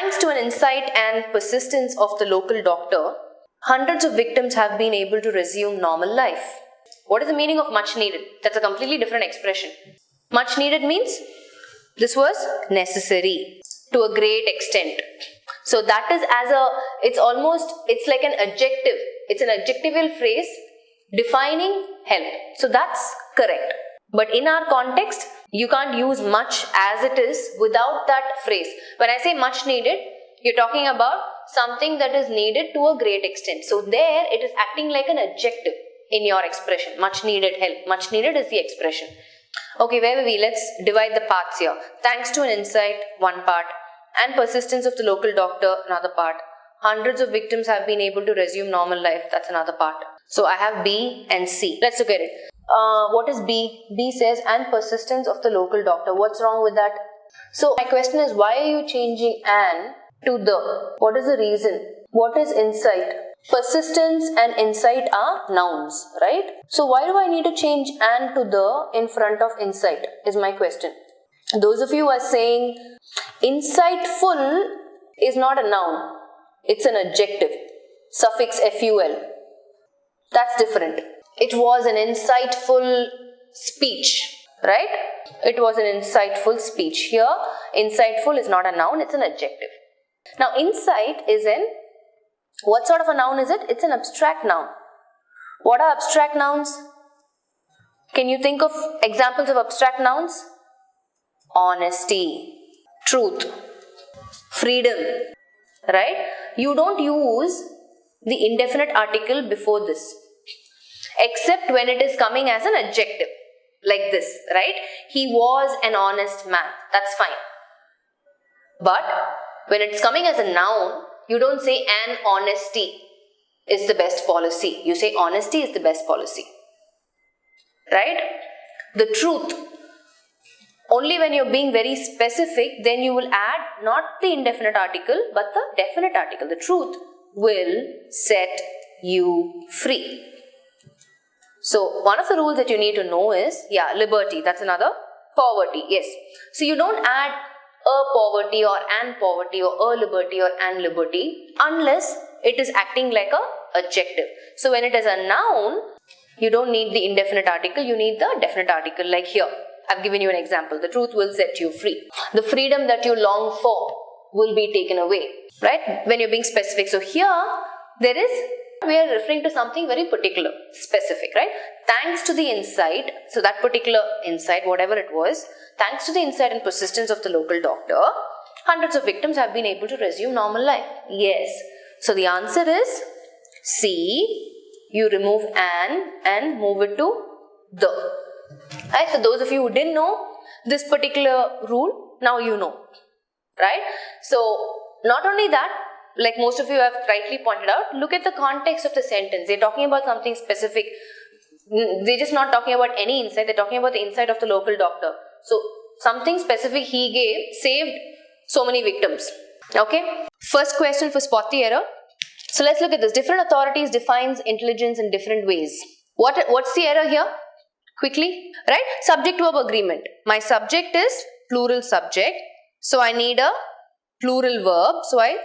Thanks to an insight and persistence of the local doctor, hundreds of victims have been able to resume normal life. What is the meaning of much needed? That's a completely different expression. Much needed means this was necessary to a great extent. So that is it's like an adjective. It's an adjectival phrase defining help. So that's correct. But in our context, you can't use much as it is without that phrase. When I say much needed, you're talking about something that is needed to a great extent. So there it is acting like an adjective in your expression. Much needed help. Much needed is the expression. Okay, where were we? Let's divide the parts here. Thanks to an insight, one part, and persistence of the local doctor, another part. Hundreds of victims have been able to resume normal life. That's another part. So I have B and C. Let's look at it. What is B? B says, and persistence of the local doctor. What's wrong with that? So my question is, why are you changing an to the? What is the reason? What is insight? Persistence and insight are nouns, right? So why do I need to change an to the in front of insight is my question. Those of you who are saying insightful is not a noun. It's an adjective. Suffix ful. That's different. It was an insightful speech, right? It was an insightful speech. Here, insightful is not a noun, it's an adjective. Now, insight is what sort of a noun is it? It's an abstract noun. What are abstract nouns? Can you think of examples of abstract nouns? Honesty, truth, freedom, right? You don't use the indefinite article before this, except when it is coming as an adjective, like this, right? He was an honest man. That's fine. But when it's coming as a noun, you don't say an honesty is the best policy. You say honesty is the best policy, right? The truth. Only when you're being very specific, then you will add not the indefinite article, but the definite article. The truth will set you free. So, one of the rules that you need to know is, liberty. That's another. Poverty, yes. So, you don't add a poverty or an poverty or a liberty or an liberty unless it is acting like a adjective. So, when it is a noun, you don't need the indefinite article, you need the definite article, like here. I've given you an example. The truth will set you free. The freedom that you long for will be taken away, right? When you're being specific. So here, we are referring to something very particular, specific, right? Thanks to the insight, so that particular insight, whatever it was, thanks to the insight and persistence of the local doctor, hundreds of victims have been able to resume normal life. Yes. So the answer is C. You remove an and move it to the. Right, so those of you who didn't know this particular rule, now you know, right? So not only that, like most of you have rightly pointed out, look at the context of the sentence. They're talking about something specific. They're just not talking about any insight. They're talking about the insight of the local doctor. So something specific he gave saved so many victims. Okay. First question for spot the error. So let's look at this. Different authorities defines intelligence in different ways. What's the error here? Quickly, right? Subject verb agreement. My subject is plural subject. So I need a plural verb. So I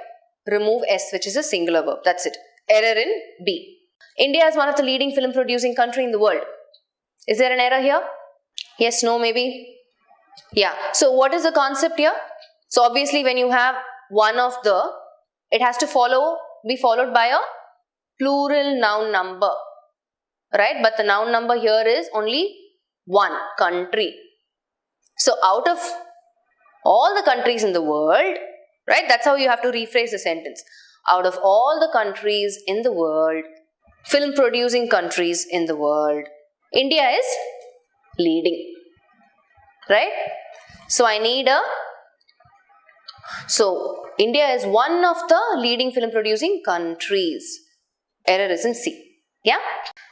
remove S, which is a singular verb. That's it. Error in B. India is one of the leading film producing country in the world. Is there an error here? Yes, no, maybe? Yeah. So what is the concept here? So obviously when you have one of the, it has to be followed by a plural noun number. Right, but the noun number here is only one, country. So out of all the countries in the world, right, that's how you have to rephrase the sentence. Out of all the countries in the world, film producing countries in the world, India is leading, right? So India is one of the leading film producing countries. Error is in C. Yeah,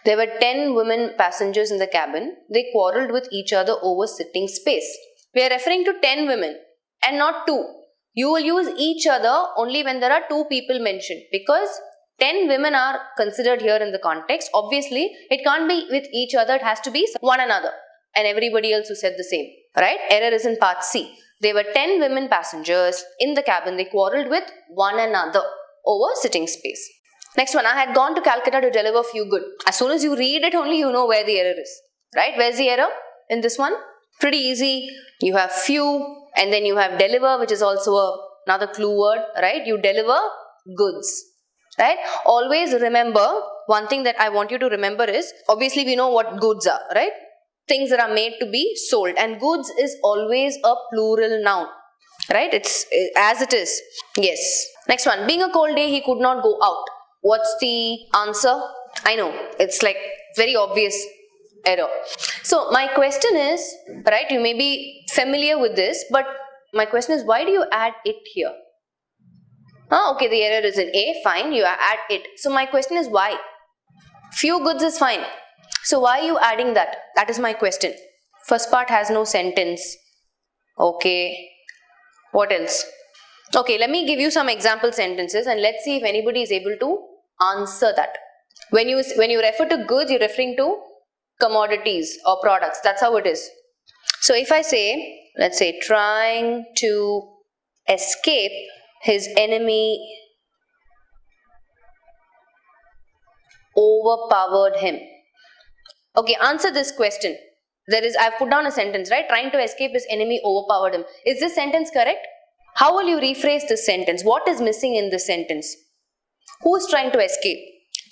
there were 10 women passengers in the cabin. They quarreled with each other over sitting space. We are referring to 10 women and not 2. You will use each other only when there are 2 people mentioned, because 10 women are considered here in the context. Obviously, it can't be with each other. It has to be one another and everybody else who said the same. Right? Error is in part C. There were 10 women passengers in the cabin. They quarreled with one another over sitting space. Next one, I had gone to Calcutta to deliver few good. As soon as you read it only, you know where the error is. Right? Where's the error in this one? Pretty easy. You have few and then you have deliver, which is also another clue word. Right? You deliver goods. Right? Always remember, one thing that I want you to remember is, obviously we know what goods are. Right? Things that are made to be sold, and goods is always a plural noun, right? It's as it is. Yes. Next one, being a cold day, he could not go out. What's the answer? I know, it's like very obvious error. So my question is, right, you may be familiar with this, but my question is, why do you add it here? Okay, the error is in A, fine, you add it. So my question is, why? Few goods is fine. So why are you adding that? That is my question. First part has no sentence. Okay. What else? Okay, let me give you some example sentences and let's see if anybody is able to answer that. When you refer to goods, you're referring to commodities or products. That's how it is. So if I say, let's say, trying to escape his enemy overpowered him. Okay, answer this question. I've put down a sentence, right? Trying to escape his enemy overpowered him. Is this sentence correct? How will you rephrase this sentence? What is missing in this sentence? Who is trying to escape?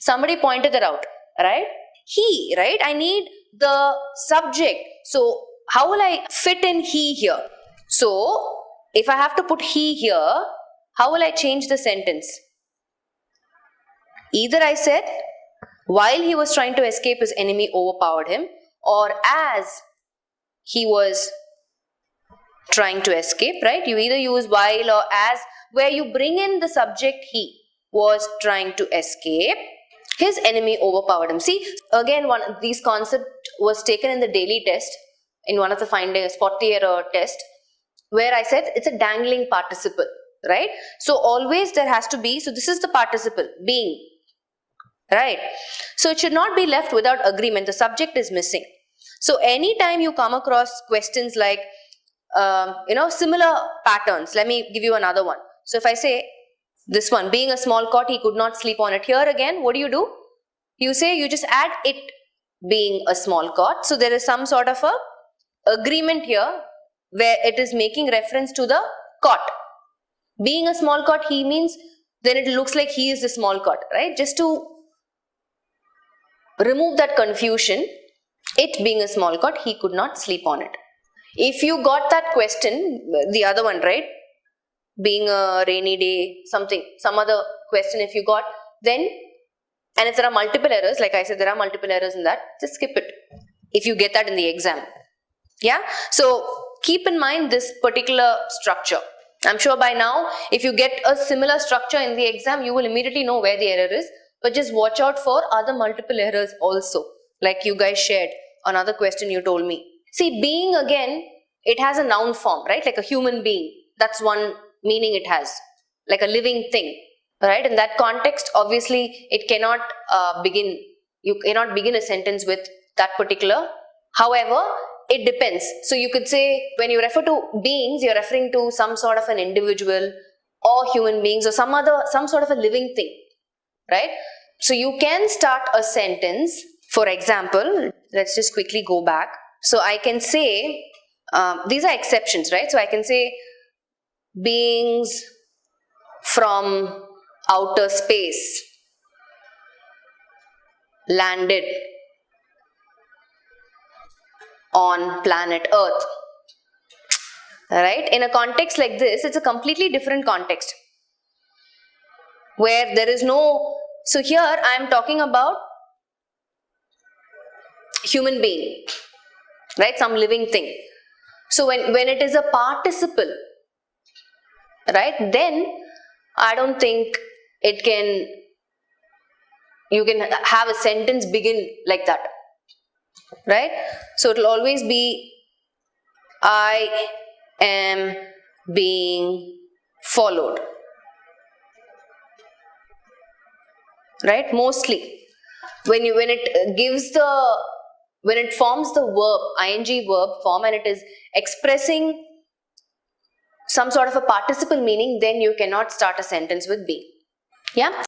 Somebody pointed that out, right? He, right? I need the subject. So, how will I fit in he here? So, if I have to put he here, how will I change the sentence? Either I said, while he was trying to escape, his enemy overpowered him, or as he was trying to escape, right? You either use while or as, where you bring in the subject he was trying to escape, his enemy overpowered him. See, again, one of these concept was taken in the daily test, in one of the 40 error test, where I said it's a dangling participle, right? So always there has to be, so this is the participle, being. Right? So it should not be left without agreement. The subject is missing. So anytime you come across questions like, similar patterns, let me give you another one. So if I say this one, being a small cot, he could not sleep on it. Here again, what do? You say, you just add it, being a small cot. So there is some sort of a agreement here where it is making reference to the cot. Being a small cot, he means, then it looks like he is the small cot, right? Just to remove that confusion, it being a small cot, he could not sleep on it. If you got that question, the other one, right? Being a rainy day, some other question if you got, then, and if there are multiple errors, like I said, there are multiple errors in that, just skip it. If you get that in the exam. Yeah? So, keep in mind this particular structure. I'm sure by now, if you get a similar structure in the exam, you will immediately know where the error is. But just watch out for other multiple errors also, like you guys shared, another question you told me. See, being again, it has a noun form, right? Like a human being. That's one meaning it has, like a living thing, right? In that context, obviously, it cannot you cannot begin a sentence with that particular. However, it depends. So you could say, when you refer to beings, you're referring to some sort of an individual or human beings or some sort of a living thing, right? So you can start a sentence, for example, let's just quickly go back. So I can say, these are exceptions, right? So I can say, beings from outer space landed on planet Earth. Right? In a context like this, it's a completely different context, where there is no, so here I am talking about human being, right? Some living thing. So when it is a participle, right, then I don't think you can have a sentence begin like that, right? So it will always be, I am being followed. Right? Mostly. When it forms the verb, ing verb form, and it is expressing some sort of a participle meaning, then you cannot start a sentence with be. Yeah.